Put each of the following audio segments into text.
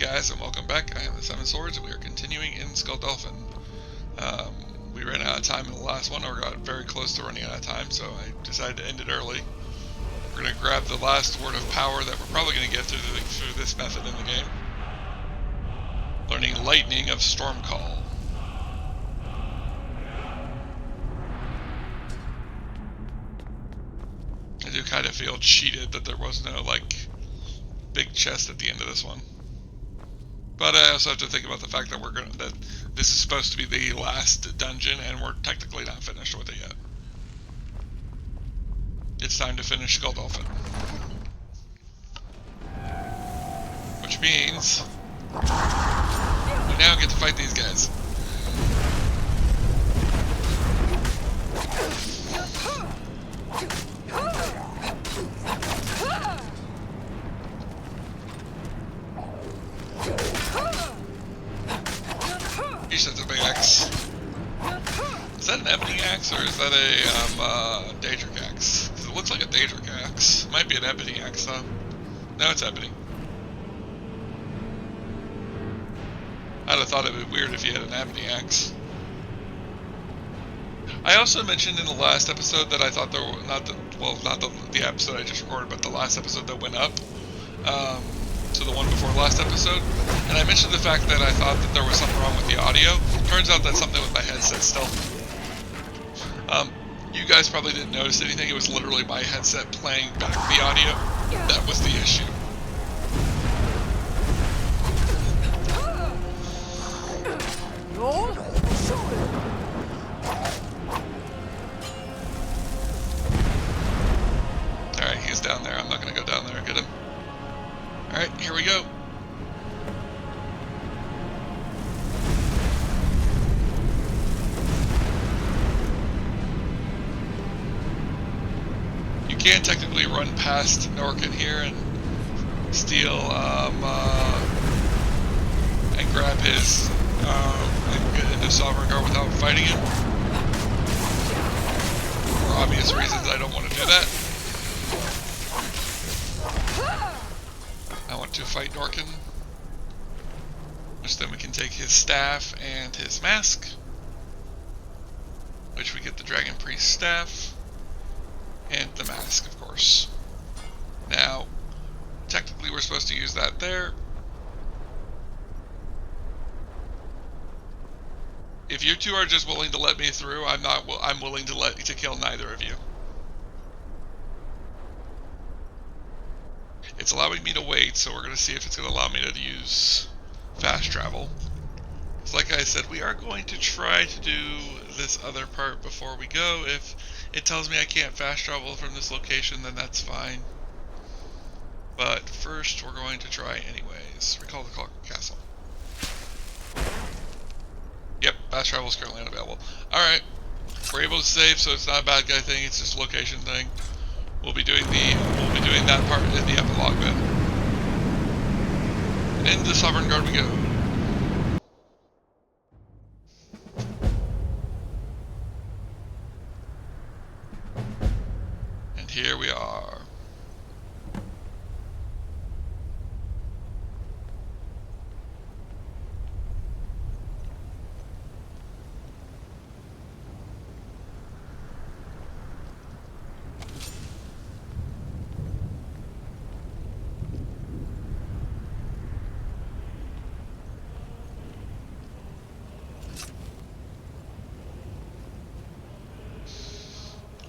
guys, and welcome back. I am the Seven Swords, and we are continuing in Skull Dolphin. We ran out of time in the last one, or got very close to running out of time, so I decided to end it early. We're going to grab the last word of power that we're probably going to get through this method in the game. Learning Lightning of Stormcall. I do kind of feel cheated that there was no, like, big chest at the end of this one. But I also have to think about the fact that that this is supposed to be the last dungeon, and we're technically not finished with it yet. It's time to finish Skull Dolphin. Which means we now get to fight these guys. He's such a big axe. Is that an ebony axe or is that a Daedric axe? Because it looks like a Daedric axe. Might be an ebony axe though. No, it's ebony. I'd have thought it would be weird if you had an ebony axe. I also mentioned in the last episode that I thought there were not the episode I just recorded, but the last episode that went up. To the one before last episode, and I mentioned the fact that I thought that there was something wrong with the audio. Turns out that's something with my headset still. You guys probably didn't notice anything. It was literally my headset playing back the audio. That was the issue. Alright, he's down there. I'm not going to go down there and get him. Alright, here we go. You can technically run past Norkin here and steal, and grab his, and get into Sovereign Guard without fighting him. For obvious reasons, I don't want to do that. I want to fight Norkin, which then we can take his staff and his mask, which we get the Dragon Priest staff and the mask, of course. Now, technically we're supposed to use that there. If you two are just willing to let me through, I'm willing to kill neither of you. It's allowing me to wait, so we're going to see if it's going to allow me to use fast travel. So like I said, we are going to try to do this other part before we go. If it tells me I can't fast travel from this location, then that's fine. But first, we're going to try anyways. Recall the clock castle. Yep, fast travel is currently unavailable. Alright, we're able to save, so it's not a bad guy thing, it's just a location thing. We'll be doing that part in the epilogue then. Into Sovereign Guard we go. And here we are.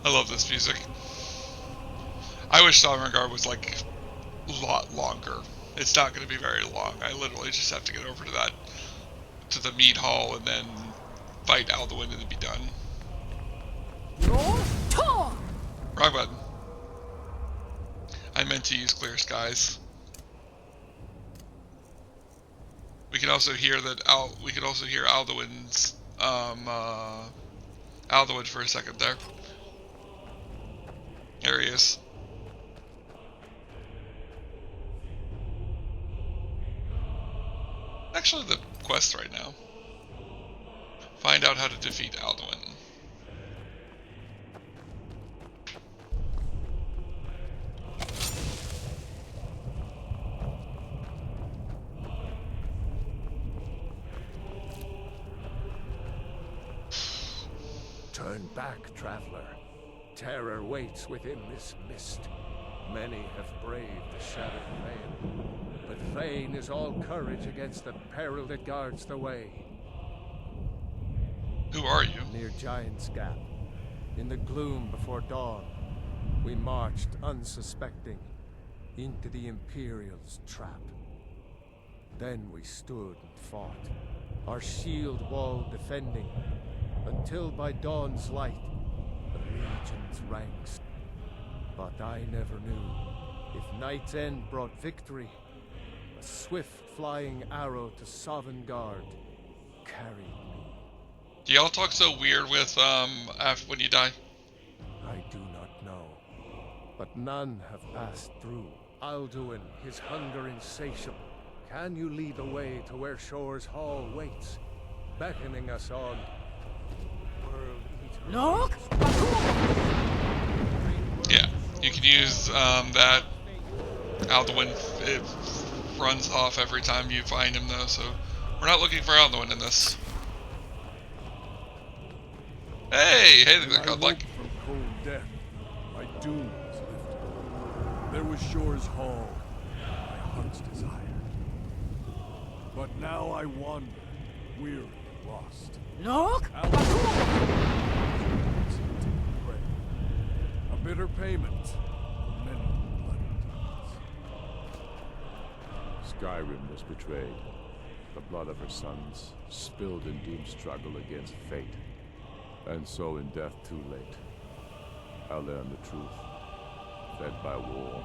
I love this music. I wish Sovereign Guard was like a lot longer. It's not going to be very long. I literally just have to get over to the meat hall and then fight Alduin and then be done. Wrong button. I meant to use Clear Skies. We can also hear Alduin's Alduin for a second there. There he is. Actually, the quest right now. Find out how to defeat Alduin. Turn back, traveler. Terror waits within this mist. Many have braved the shattered veil, but vain is all courage against the peril that guards the way. Who are you? Near Giant's Gap, in the gloom before dawn, we marched unsuspecting into the Imperial's trap. Then we stood and fought, our shield wall defending, until by dawn's light, the Legion's ranks. But I never knew if Night's End brought victory, a swift flying arrow to Sovngarde carried me. Do y'all talk so weird with after when you die? I do not know, but none have passed through. Alduin, his hunger insatiable. Can you lead the way to where Shore's Hall waits, beckoning us on? Look! Yeah, you can use that. Alduin, it runs off every time you find him though, so we're not looking for Alduin in this. Hey there, godlike. From cold death, my doom was lifted. There was Shore's Hall, my heart's desire. But now I wander, weary and lost. Look! A bitter payment for many bloody deeds. Skyrim was betrayed. The blood of her sons spilled in doom struggle against fate. And so in death too late, I learned the truth. Fed by war,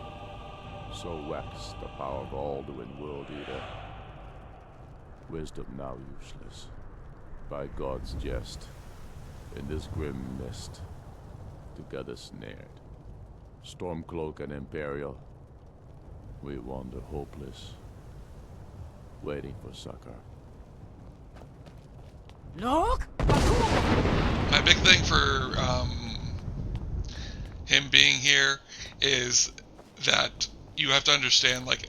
so waxed the power of Alduin World Eater. Wisdom now useless, by God's jest, in this grim mist, together snared. Stormcloak and Imperial, we wander hopeless, waiting for succor. Look! My big thing for him being here is that you have to understand, like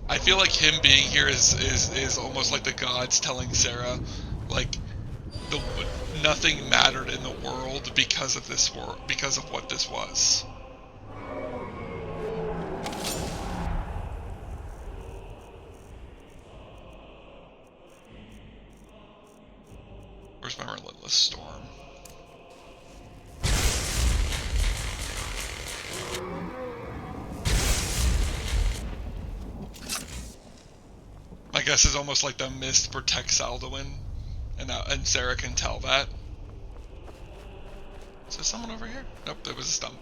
I feel like him being here is almost like the gods telling Sarra, like nothing mattered in the world because of this war, because of what this was. Where's my relentless storm? My guess is almost like the mist protects Alduin, and Sarra can tell that. Is there someone over here? Nope, there was a stump.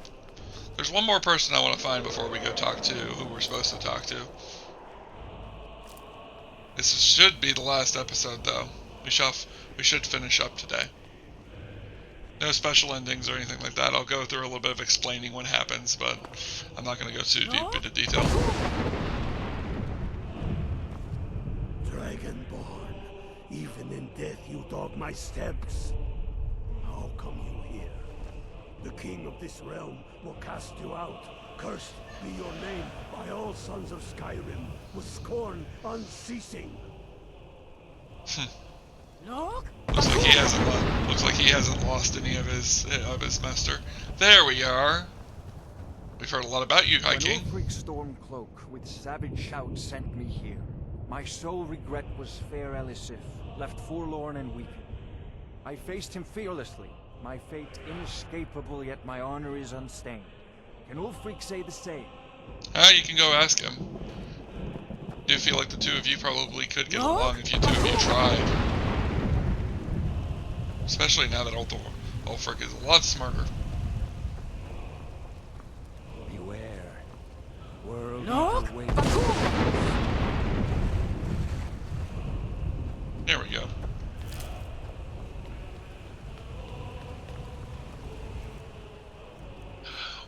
There's one more person I want to find before we go talk to who we're supposed to talk to. This should be the last episode, though. We should finish up today. No special endings or anything like that. I'll go through a little bit of explaining what happens, but I'm not going to go too deep into detail. Dragonborn, even in death you dog my steps. How come you here? The king of this realm will cast you out. Cursed be your name by all sons of Skyrim, with scorn unceasing. Look! Looks like he hasn't lost any of his master. There we are. We've heard a lot about you, High King. When Ulfric's Stormcloak with savage shouts sent me here, my sole regret was fair Elisif, left forlorn and weakened. I faced him fearlessly, my fate inescapable, yet my honor is unstained. Can Ulfric say the same? You can go ask him. I do feel like the two of you probably could get along if you two of you tried. Especially now that Ulfric is a lot smarter. Beware. World Look! awaits. There we go.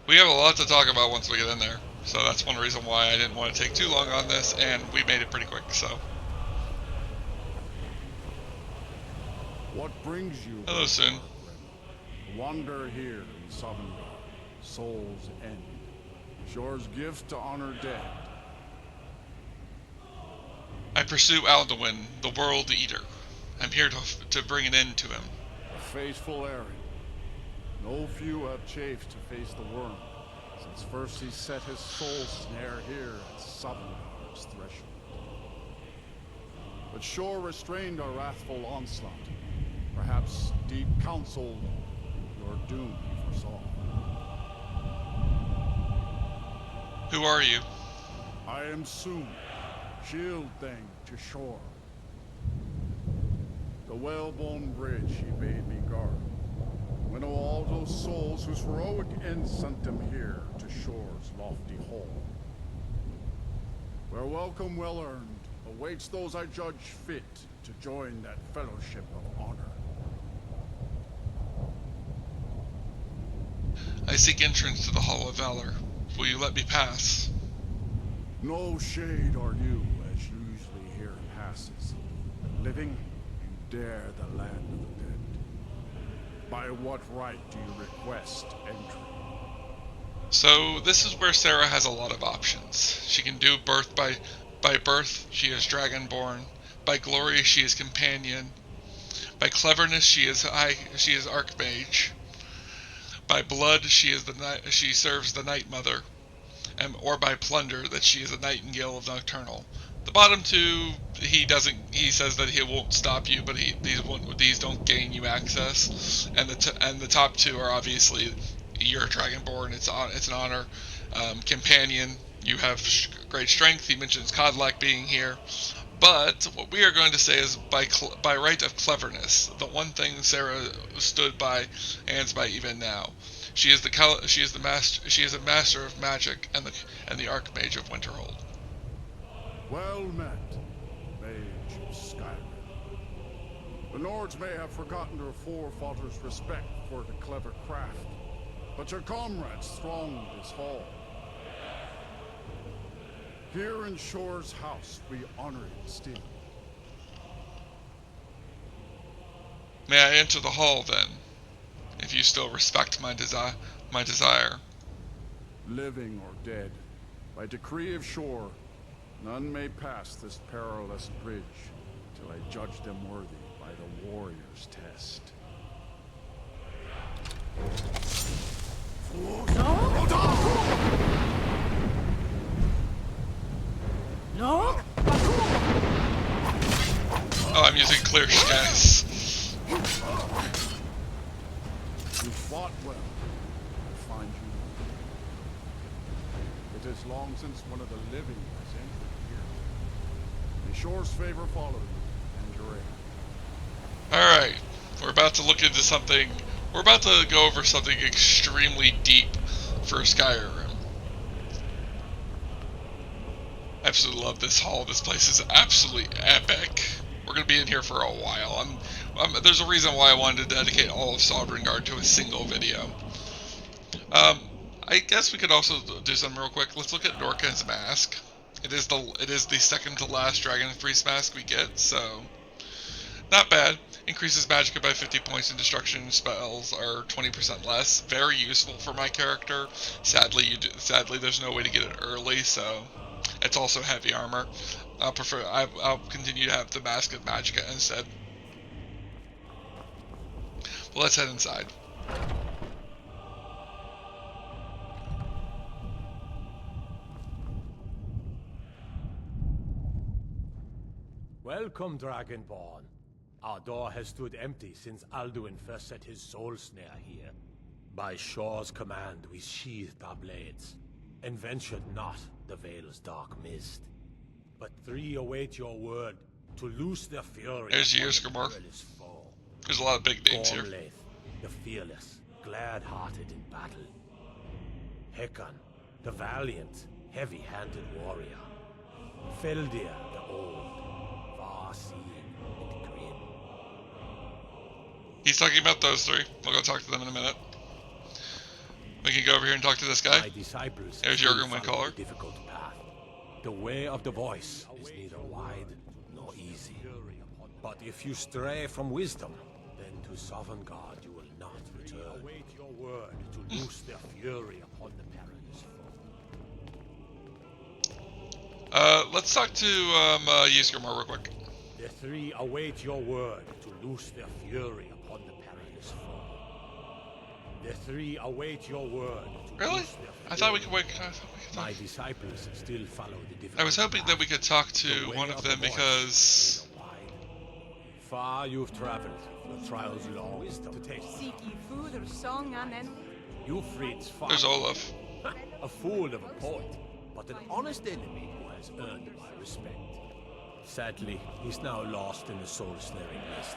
We have a lot to talk about once we get in there, so that's one reason why I didn't want to take too long on this, and we made it pretty quick, so. What brings you? Hello, Soon. Wander here in Sovngarde, Soul's End. Shore's gift to honor dead. I pursue Alduin, the World Eater. I'm here to bring an end to him. A faithful errand, No few have chafed to face the worm, since first he set his soul snare here at Sovngarde's threshold. But Shor restrained our wrathful onslaught. Perhaps deep counsel your doom he foresaw. Who are you? I am Soon, shield thing to Shor. The whalebone bridge he bade me guard. Winnow all those souls whose heroic end sent them here to Shor's lofty hall. Where welcome well earned awaits those I judge fit to join that fellowship of honor. I seek entrance to the Hall of Valor. Will you let me pass? No shade are you, as usually here passes. Living, you dare the land of the dead. By what right do you request entry? So this is where Sarra has a lot of options. She can do birth by birth, she is dragonborn. By glory, she is companion. By cleverness, she is archmage. By blood, she serves the Night Mother. Or by plunder, that she is a nightingale of Nocturnal. The bottom two, he says that he won't stop you, but these don't gain you access. And the top two are obviously, you're a dragonborn, it's an honor. Companion, you have great strength. He mentions Kodlak being here. But what we are going to say is by right of cleverness, the one thing Sarra stood by, and by even now. She is a master of magic and the archmage of Winterhold. Well met, mage of Skyrim. The Nords may have forgotten their forefathers' respect for the clever craft, but your comrades throng this hall. Here in Shor's house, we honor it still. May I enter the hall then, if you still respect my desire? Living or dead, by decree of Shor, none may pass this perilous bridge till I judge them worthy by the warrior's test. No? Oh, I'm using clear skies. You fought well. I find you. It is long since one of the living has entered here. May Shor's favor follow you and your aid. Alright, we're about to look into something. We're about to go over something extremely deep for Skyrim. I absolutely love this hall. This place is absolutely epic. We're going to be in here for a while. There's a reason why I wanted to dedicate all of Sovngarde to a single video. I guess we could also do something real quick. Let's look at Norken's mask. It is the second to last Dragon Priest mask we get, so not bad. Increases magicka by 50 points and destruction spells are 20% less. Very useful for my character. Sadly, there's no way to get it early, so it's also heavy armor. I'll continue to have the mask of magicka instead. But let's head inside. Welcome, Dragonborn. Our door has stood empty since Alduin first set his soul snare here. By Shor's command, we sheathed our blades, and ventured not the Vale's dark mist. But three await your word to loose their fury. There's Ysgramor. There's a lot of big names here. Gormlaith, the fearless, glad-hearted in battle. Hekon, the valiant, heavy-handed warrior. Feldir, the old, far-seeing and grim. He's talking about those three. We'll go talk to them in a minute. We can go over here and talk to this guy. My disciples There's still Jurgen follow Windcaller. the difficult path. The way of the voice is neither wide nor easy. But if you stray from wisdom, then to Sovngarde you will not return. Await your word to loose their fury upon the perilous foe. Let's talk to Ysgramor real quick. The three await your word to loose their fury upon the perilous foe. The three await your word. Really? I thought we could wait. My disciples still follow the difficult I was hoping that we could talk to The way one of of them the voice. because Far you've traveled, your trials long. Wisdom to taste. Seek ye food or song and then You freed far. there's Olaf. A fool of a poet, but an honest enemy who has earned my respect. Sadly, he's now lost in the soul-snaring list.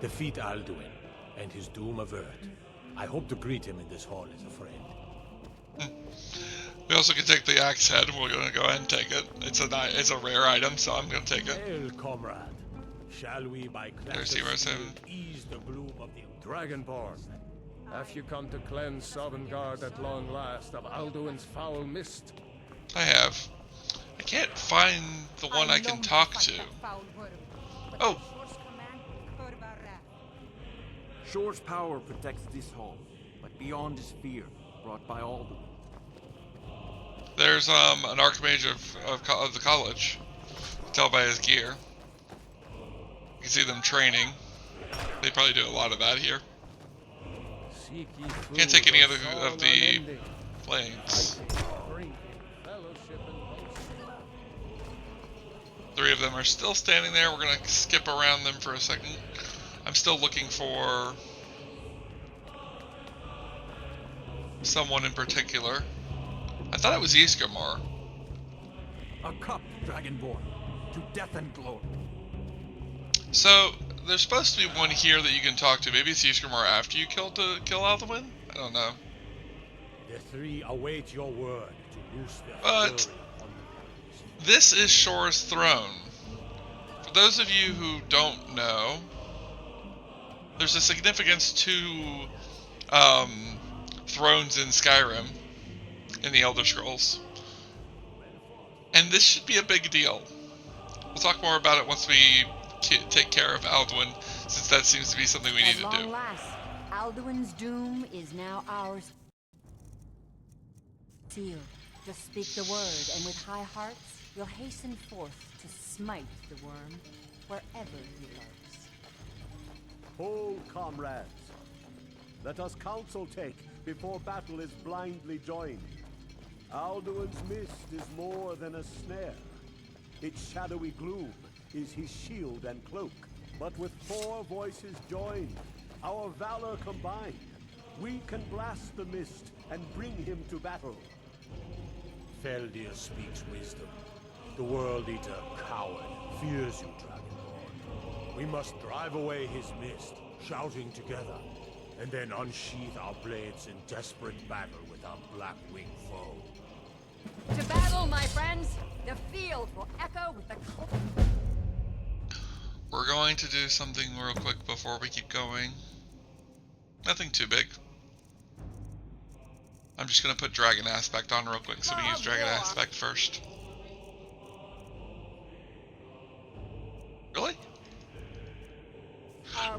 Defeat Alduin, and his doom avert. I hope to greet him in this hall as a friend. We also can take the axe head. We're gonna go ahead and take it. It's a rare item, so I'm gonna take it. Hail, comrade. Shall we by There's Hero's Hymn. ease the gloom of the Dragonborn, have you come to cleanse Sovngarde at long last of Alduin's foul mist? I have. I can't find the one I can talk to. Oh, Shore's power protects this hall, but beyond is fear, brought by Alduin. there's an archmage of the college. You can tell by his gear. You can see them training. They probably do a lot of that here. Seek ye Can't food take any or of the song unending. flames. Drink, fellowship, and boast. 3 of them are still standing there. We're gonna skip around them for a second. I'm still looking for someone in particular. I thought it was Iskamar. A cup, Dragonborn, to death and glory. So there's supposed to be one here that you can talk to. Maybe it's Iskamar after you kill Alduin? I don't know. The three await your word to loose their But fury on the this is Shore's throne. For those of you who don't know, there's a significance to thrones in Skyrim, in the Elder Scrolls. And this should be a big deal. We'll talk more about it once we take care of Alduin, since that seems to be something we need to At do. long last, Alduin's doom is now ours. Seal, just speak the word, and with high hearts, we'll hasten forth to smite the worm wherever he lurks. Hold, comrades. Let us counsel take before battle is blindly joined. Alduin's mist is more than a snare. Its shadowy gloom is his shield and cloak. But with 4 voices joined, our valor combined, we can blast the mist and bring him to battle. Feldir speaks wisdom. The World Eater, coward, fears you, Dragonborn. We must drive away his mist, shouting together, and then unsheath our blades in desperate battle with our black-winged foe. To battle, my friends! The field will echo with the We're going to do something real quick before we keep going. Nothing too big. I'm just going to put Dragon Aspect on real quick, so we use Dragon Aspect first. Really?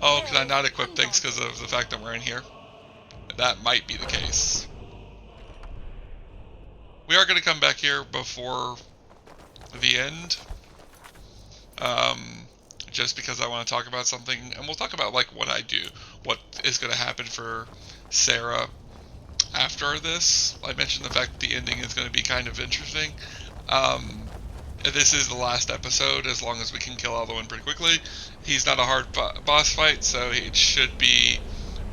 Oh, can I not equip things because of the fact that we're in here? That might be the case. We are going to come back here before the end. Just because I want to talk about something, and we'll talk about like what I do, what is going to happen for Sarra after this. I mentioned the fact that the ending is going to be kind of interesting. This is the last episode, as long as we can kill Alduin pretty quickly. He's not a hard boss fight, so it should be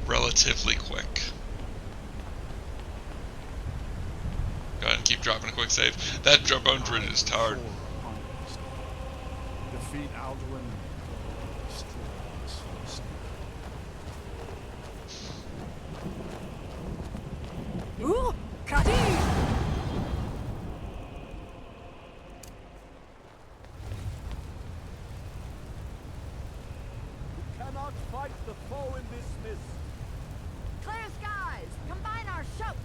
relatively quick. Go ahead and keep dropping a quick save. That bone druid is tired. Defeat Alduin. Ooh, Kadi! Cannot fight the foe in this mist. clear skies! Combine our shouts!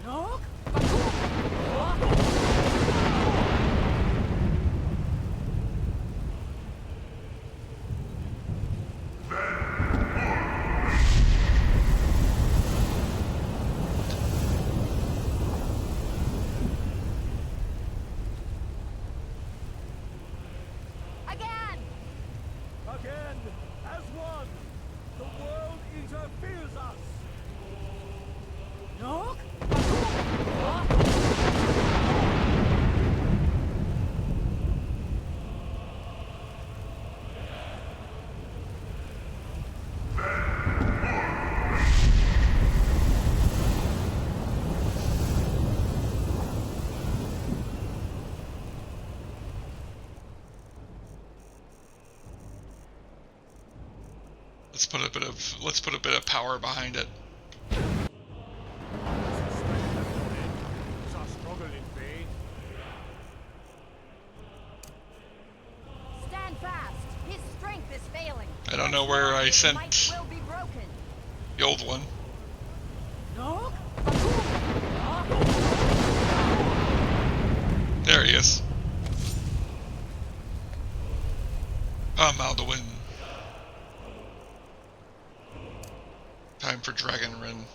Look! Again! Again, as one, the World Eater fears us. No. Let's put a bit of power behind it. Stand fast. His strength is failing. I don't know where I sent Might will be broken. the old one. No. There he is. Alduin. Time for Dragon Rin.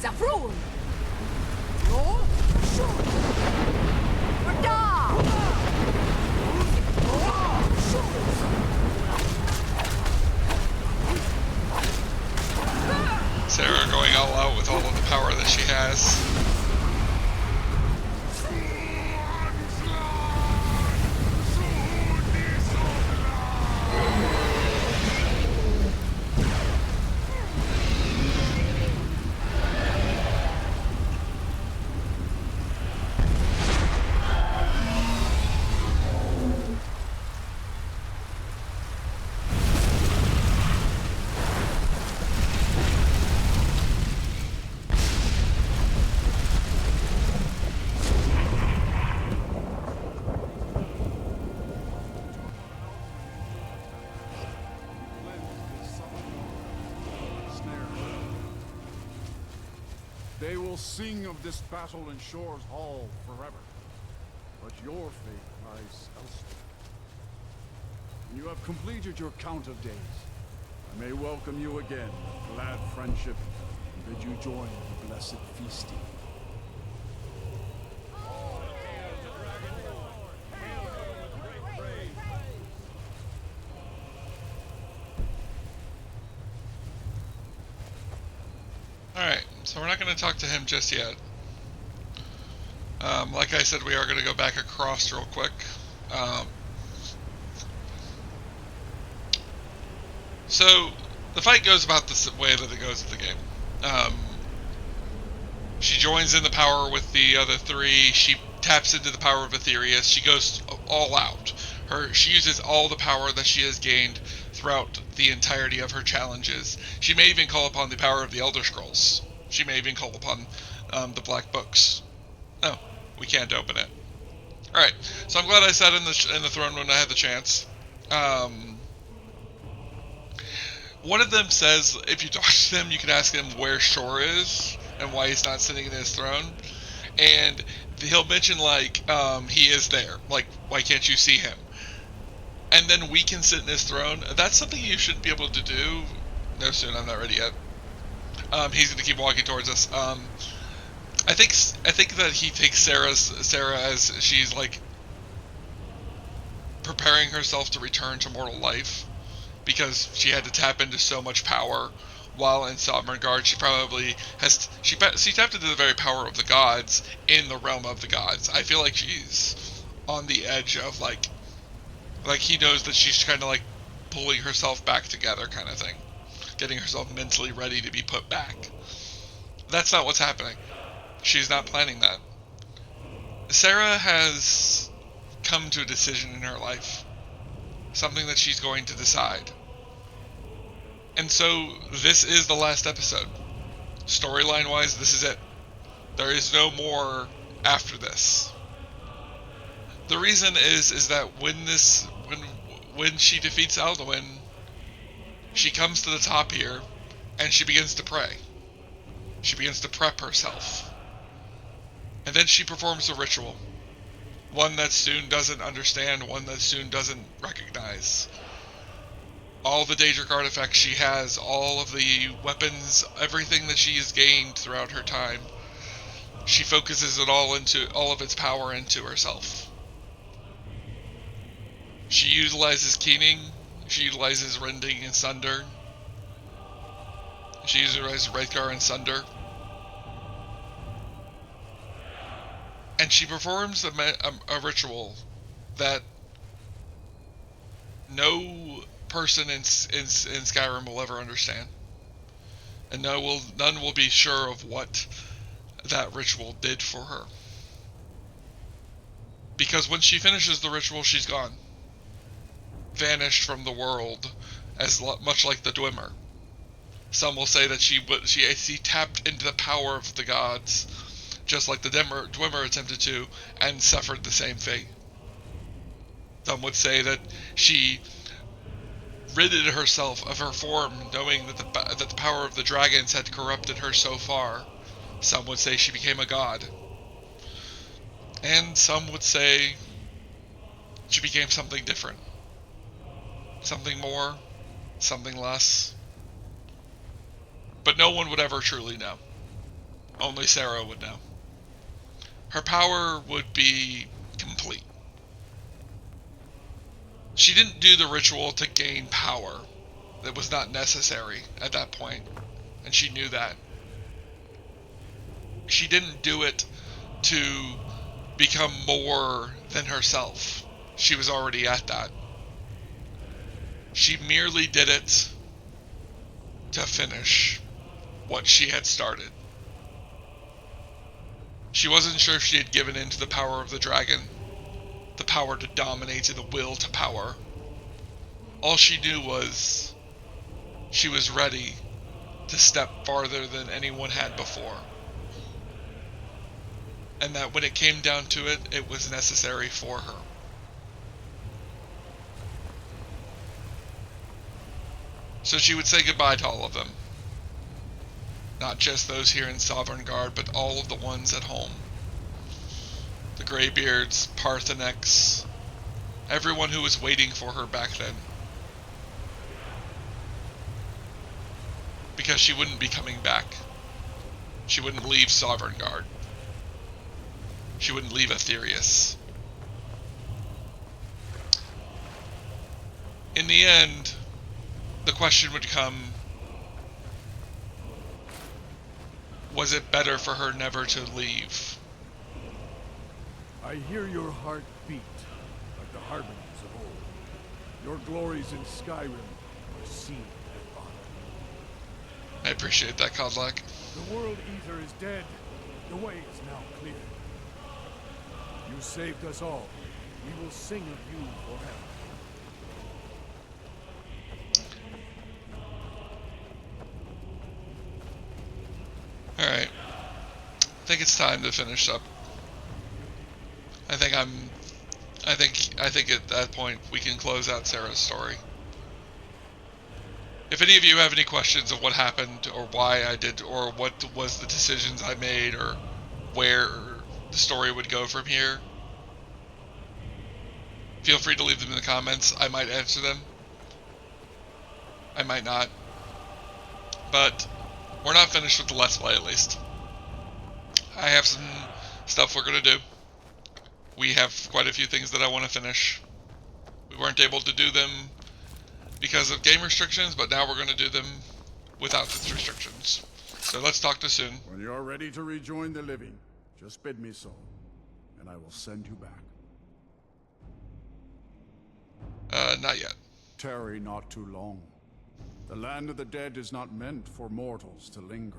Zafrun! No? Sure! Rada! Sarra going all out with all of the power that she has. They will sing of this battle in Shore's Hall forever. But your fate lies elsewhere. When you have completed your count of days, I may welcome you again with glad friendship and bid you join the blessed feasting. Alright, so we're not going to talk to him just yet. Like I said, we are going to go back across real quick. So, the fight goes about the way that it goes in the game. She joins in the power with the other three. She taps into the power of Aetherius. She goes all out. She uses all the power that she has gained throughout the entirety of her challenges. She may even call upon the power of the Elder Scrolls. She may even call upon the Black Books. Oh, we can't open it. Alright, so I'm glad I sat in the throne when I had the chance. One of them says if you talk to them, you can ask him where Shore is and why he's not sitting in his throne. And he'll mention, like, he is there. Like, why can't you see him? And then we can sit in his throne. That's something you should be able to do. No, soon. I'm not ready yet. He's going to keep walking towards us. I think that he takes Sarra as she's, like, preparing herself to return to mortal life, because she had to tap into so much power while in Sovngarde. She probably has she tapped into the very power of the gods in the realm of the gods. I feel like she's on the edge of like he knows that she's kind of like pulling herself back together, kind of thing, getting herself mentally ready to be put back. That's not what's happening. She's not planning that. Sarra has come to a decision in her life, something that she's going to decide. And so this is the last episode. Storyline wise, this is it. There is no more after this. The reason is that when she defeats Alduin, she comes to the top here and she begins to pray. She begins to prep herself. And then she performs a ritual. One that Soon doesn't understand, one that Soon doesn't recognize. All the Daedric artifacts she has, all of the weapons, everything that she has gained throughout her time, she focuses it all of its power into herself. She utilizes keening, she utilizes rending and sunder, she utilizes Wraithgar and sunder, and she performs a ritual that no person in Skyrim will ever understand, and none will be sure of what that ritual did for her. Because when she finishes the ritual, she's gone, vanished from the world, as much like the Dwemer. Some will say that she tapped into the power of the gods, just like the Dwemer attempted to, and suffered the same fate. Some would say that she ridded herself of her form, knowing that the power of the dragons had corrupted her so far. Some would say she became a god. And some would say she became something different. Something more, something less. But no one would ever truly know. Only Sarra would know. Her power would be complete. She didn't do the ritual to gain power. That was not necessary at that point, and she knew that. She didn't do it to become more than herself. She was already at that. She merely did it to finish what she had started. She wasn't sure if she had given in to the power of the dragon, the power to dominate, the will to power. All she knew was she was ready to step farther than anyone had before. And that when it came down to it, it was necessary for her. So she would say goodbye to all of them. Not just those here in Sovngarde, but all of the ones at home. The Greybeards, Parthenex, everyone who was waiting for her back then. Because she wouldn't be coming back. She wouldn't leave Sovngarde. She wouldn't leave Aetherius. In the end, the question would come, was it better for her never to leave? I hear your heart beat, like the harbingers of old. Your glories in Skyrim are seen and honored. I appreciate that, Kodlak. The World Eater is dead. The way is now clear. You saved us all. We will sing of you forever. Alright. I think it's time to finish up. I think at that point we can close out Sarra's story. If any of you have any questions of what happened, or why I did, or what was the decisions I made, or where the story would go from here, feel free to leave them in the comments. I might answer them. I might not. But we're not finished with the Let's Play, at least. I have some stuff we're going to do. We have quite a few things that I want to finish. We weren't able to do them because of game restrictions, but now we're going to do them without the restrictions. So let's talk to Soon. When you're ready to rejoin the living, just bid me so, and I will send you back. Not yet. Tarry not too long. The land of the dead is not meant for mortals to linger.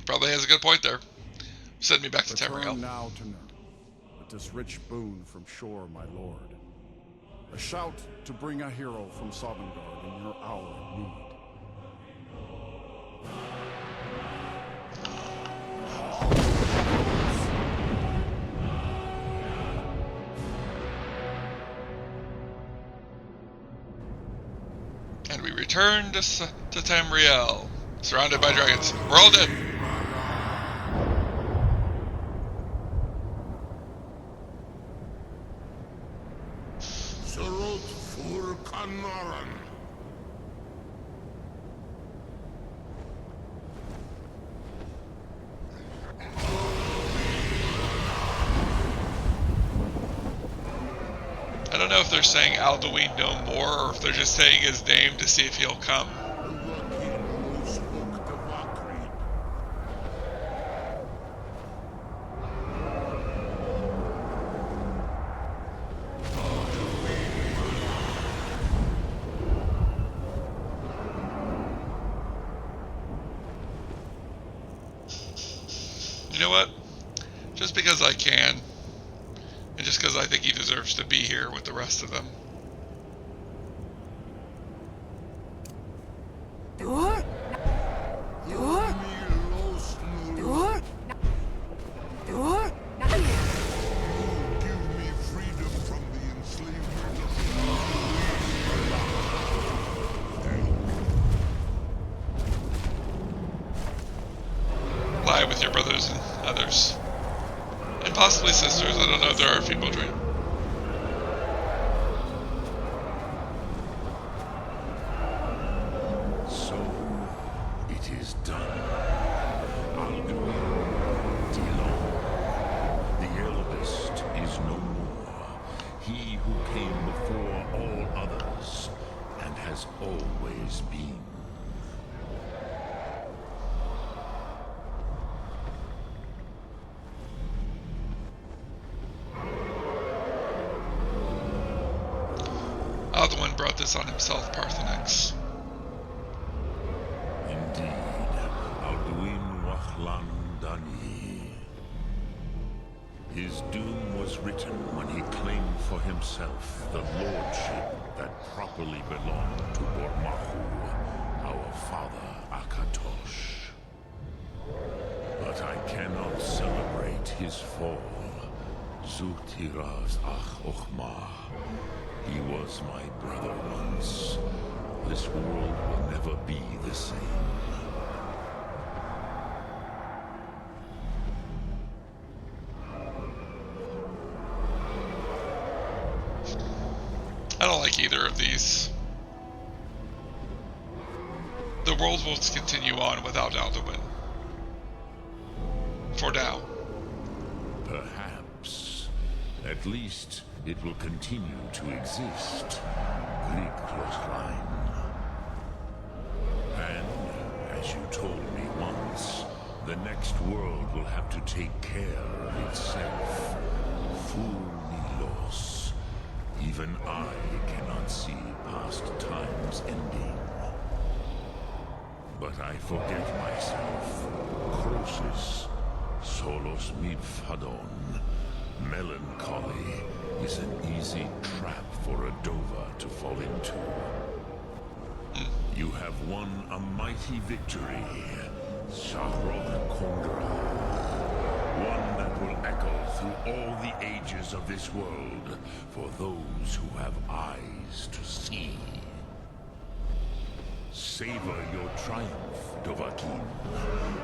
Probably has a good point there. Send me back to Return Tamriel. now to Nurn, with this rich boon from shore, my lord. A shout to bring a hero from Sovngarde in your hour of need. And we return to Tamriel, surrounded by dragons. We're all dead. I don't know if they're saying Alduin no more, or if they're just saying his name to see if he'll come. You know what? Just because I can, and just because I think he deserves to be here with the rest of them. Lie with your brothers and others. And possibly sisters. I don't know if there are female dream. So, it is done. Alduin, Dilon, the eldest is no more. He who came before all others, and has always been. Alduin brought this on himself, Parthenex. Indeed, Alduin Wachlan Dani. His doom was written when he claimed for himself the lordship that properly belonged to Bormahu, our father Akatosh. But I cannot celebrate his fall. Zutiraz Ach Ochma. He was my brother once. This world will never be the same. I don't like either of these. The world will continue on without Alduin. For now. Perhaps. At least it will continue to exist. Glicklochlein. And, as you told me once, the next world will have to take care of itself. Fool Nilos. Even I cannot see past time's ending. But I forget myself. Croesus, solos midfadon. Melancholy is an easy trap for a Dova to fall into. You have won a mighty victory, Sarra Kondra. One that will echo through all the ages of this world for those who have eyes to see. Savor your triumph, Dovahkiin.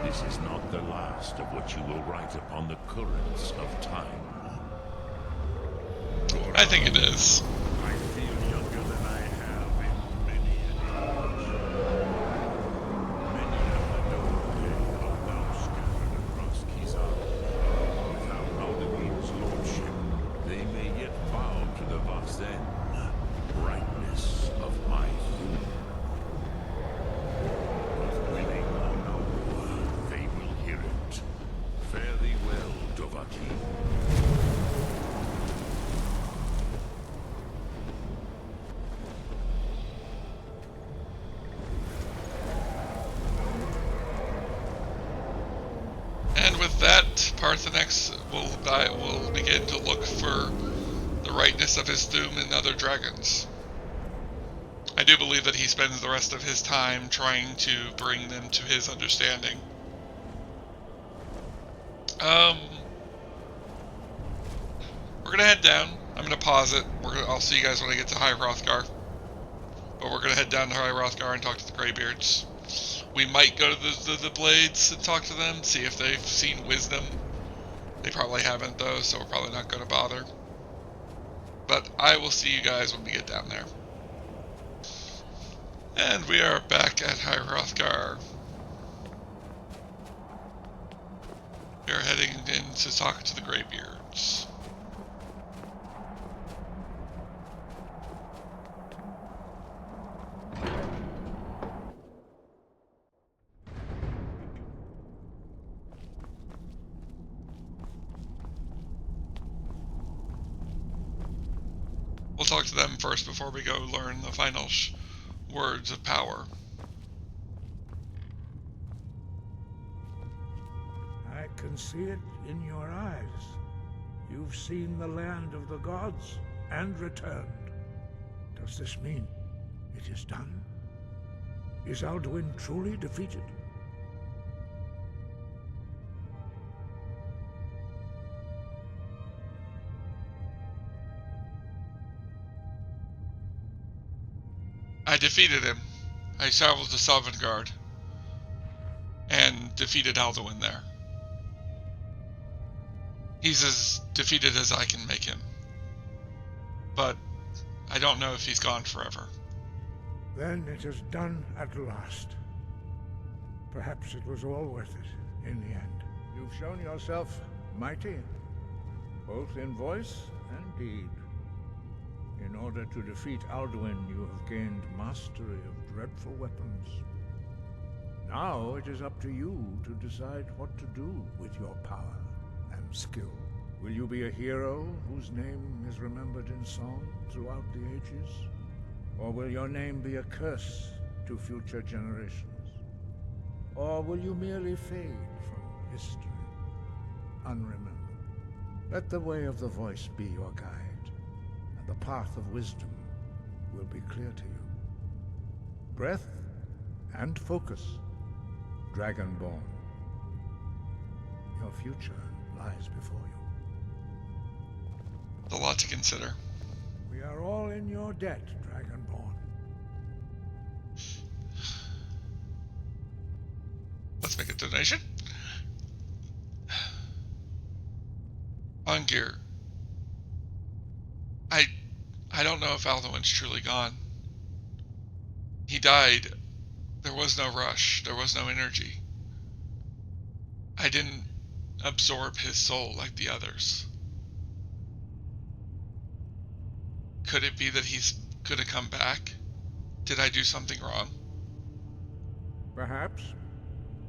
This is not the last of what you will write upon the currents of time. I think it is. I feel younger than I have in many an age. Many of the Dovahkiin are now scattered across Kizar. Without Alduin's lordship, they may yet bow to the Vazen, brightness of my doom. But willing or no, they will hear it. Fare thee well, Dovahkiin. And with that, Parthenex will begin to look for the rightness of his doom in other dragons. I do believe that he spends the rest of his time trying to bring them to his understanding. We're gonna head down. I'm gonna pause it. I'll see you guys when I get to High Hrothgar. But we're gonna head down to High Hrothgar and talk to the Greybeards. We might go to the Blades and talk to them, see if they've seen wisdom. They probably haven't though, so we're probably not gonna bother. But I will see you guys when we get down there. And we are back at High Hrothgar. We are heading in to talk to the Greybeards. talk to them first before we go learn the final words of power. I can see it in your eyes. You've seen the land of the gods and returned. Does this mean it is done? Is Alduin truly defeated? I defeated him. I traveled to Sovngarde and defeated Alduin there. He's as defeated as I can make him. But I don't know if he's gone forever. Then it is done at last. Perhaps it was all worth it in the end. You've shown yourself mighty, both in voice and deed. In order to defeat Alduin, you have gained mastery of dreadful weapons. Now it is up to you to decide what to do with your power and skill. Will you be a hero whose name is remembered in song throughout the ages? Or will your name be a curse to future generations? Or will you merely fade from history, unremembered? Let the way of the voice be your guide, and the path of wisdom will be clear to you. Breath and focus, Dragonborn. Your future lies before you. A lot to consider. We are all in your debt, Dragonborn. Let's make a donation. Ungir. I don't know if Alduin's truly gone. He died. There was no rush. There was no energy. I didn't absorb his soul like the others. Could it be that he's could have come back? Did I do something wrong? Perhaps.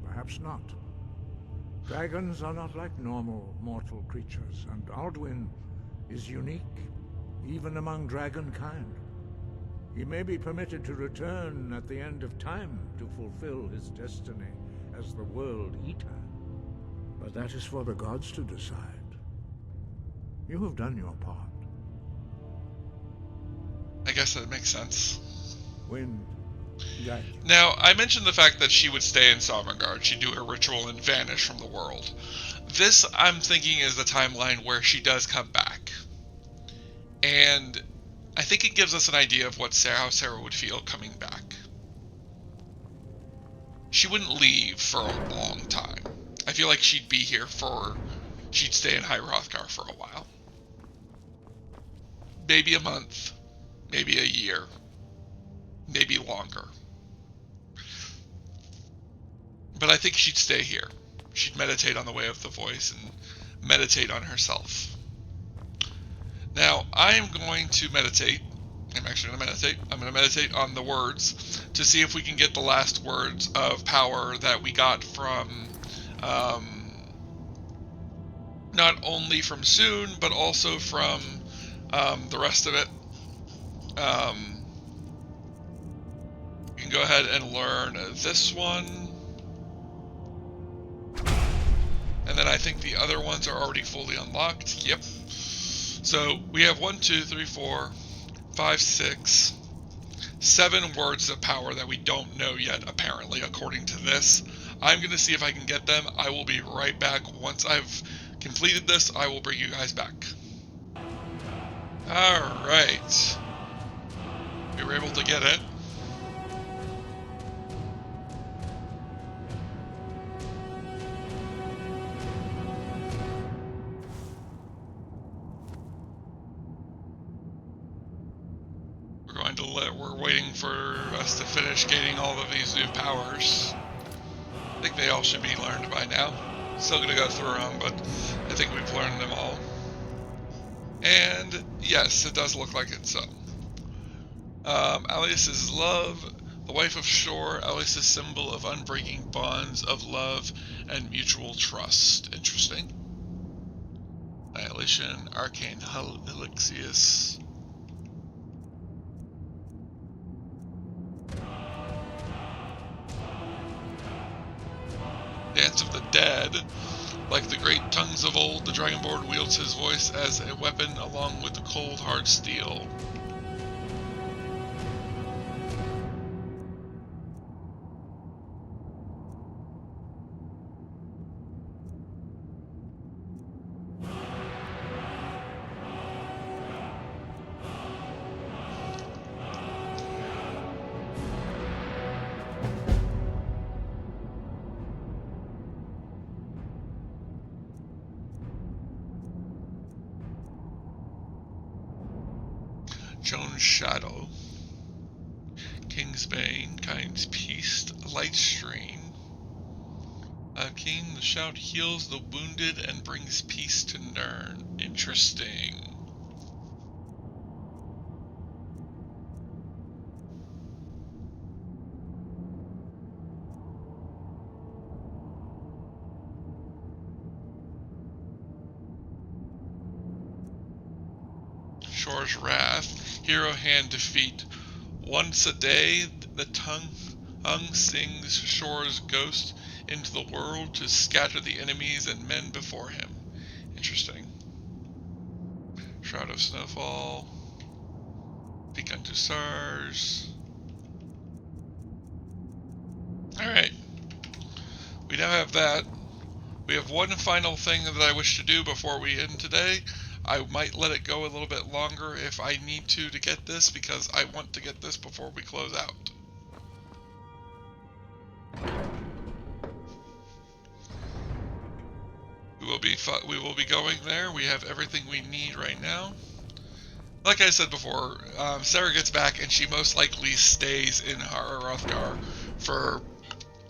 Perhaps not. Dragons are not like normal mortal creatures, and Alduin is unique, even among dragon kind. He may be permitted to return at the end of time to fulfill his destiny as the World Eater. But that is for the gods to decide. You have done your part. I guess that makes sense. Wind, guide you. Now, I mentioned the fact that she would stay in Sovngarde. She'd do her ritual and vanish from the world. This, I'm thinking, is the timeline where she does come back. And I think it gives us an idea of what how Sarra would feel coming back. She wouldn't leave for a long time. I feel like she'd be here she'd stay in High Hrothgar for a while. Maybe a month, maybe a year, maybe longer. But I think she'd stay here. She'd meditate on the way of the voice and meditate on herself. Now, I am going to meditate. I'm actually going to meditate. I'm going to meditate on the words to see if we can get the last words of power that we got from, not only from Soon, but also from the rest of it. You can go ahead and learn this one. And then I think the other ones are already fully unlocked. Yep. So we have 1, 2, 3, 4, 5, 6, 7 words of power that we don't know yet, apparently, according to this. I'm going to see if I can get them. I will be right back. Once I've completed this, I will bring you guys back. Alright. We were able to get it. We're waiting for us to finish gaining all of these new powers. I think they all should be learned by now. Still gonna go through them, but I think we've learned them all. And yes, it does look like it so. Alias's love, the wife of Shore, Alias's symbol of unbreaking bonds of love and mutual trust. Interesting. Annihilation, Arcane Elixius. chants of the dead. Like the great tongues of old, the Dragonborn wields his voice as a weapon along with the cold, hard steel. Joan's Shadow, Kingsbane, Kind's Peace, Light Stream. King, the shout heals the wounded and brings peace to Nirn. Interesting. Shor's Wrath, Hero Hand Defeat. Once a day, the tongue sings Shor's ghost into the world to scatter the enemies and men before him. Interesting. Shroud of Snowfall. Peek unto Stars. Alright. We now have that. We have one final thing that I wish to do before we end today. I might let it go a little bit longer if I need to get this, because I want to get this before we close out. We will be going there. We have everything we need right now. Like I said before, Sarra gets back and she most likely stays in Hrothgar for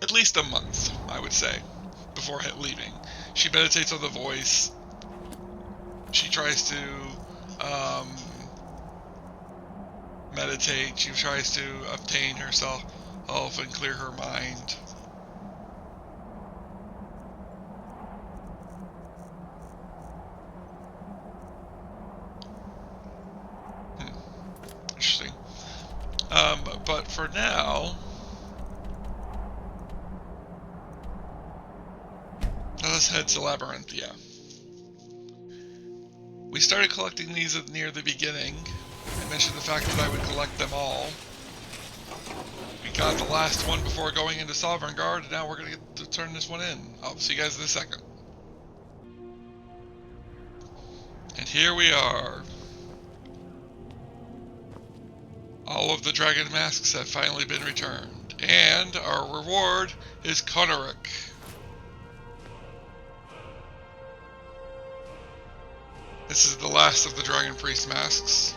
at least a month, I would say, before leaving. She meditates on the voice. She tries to meditate. She tries to obtain herself and clear her mind. Interesting. But for now, let's head to Labyrinthia. We started collecting these near the beginning. I mentioned the fact that I would collect them all. We got the last one before going into Sovngarde, and now we're going to get to turn this one in. I'll see you guys in a second. And here we are. All of the dragon masks have finally been returned. And our reward is Konarek. This is the last of the Dragon Priest masks.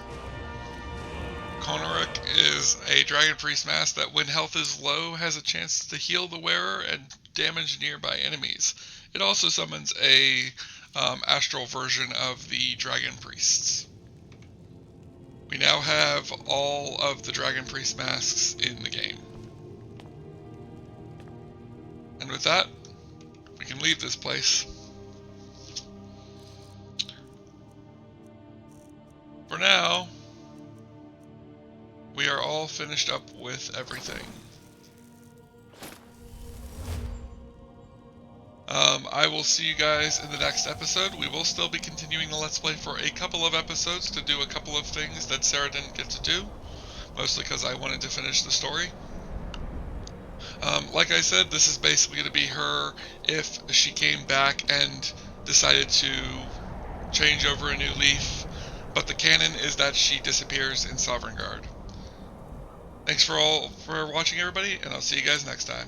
Konarek is a Dragon Priest mask that when health is low has a chance to heal the wearer and damage nearby enemies. It also summons a astral version of the Dragon Priests. We now have all of the Dragon Priest masks in the game. And with that, we can leave this place. For now, we are all finished up with everything. I will see you guys in the next episode. We will still be continuing the Let's Play for a couple of episodes to do a couple of things that Sarra didn't get to do. Mostly because I wanted to finish the story. Like I said, this is basically going to be her if she came back and decided to change over a new leaf. But the canon is that she disappears in Sovngarde. Thanks for watching, everybody, and I'll see you guys next time.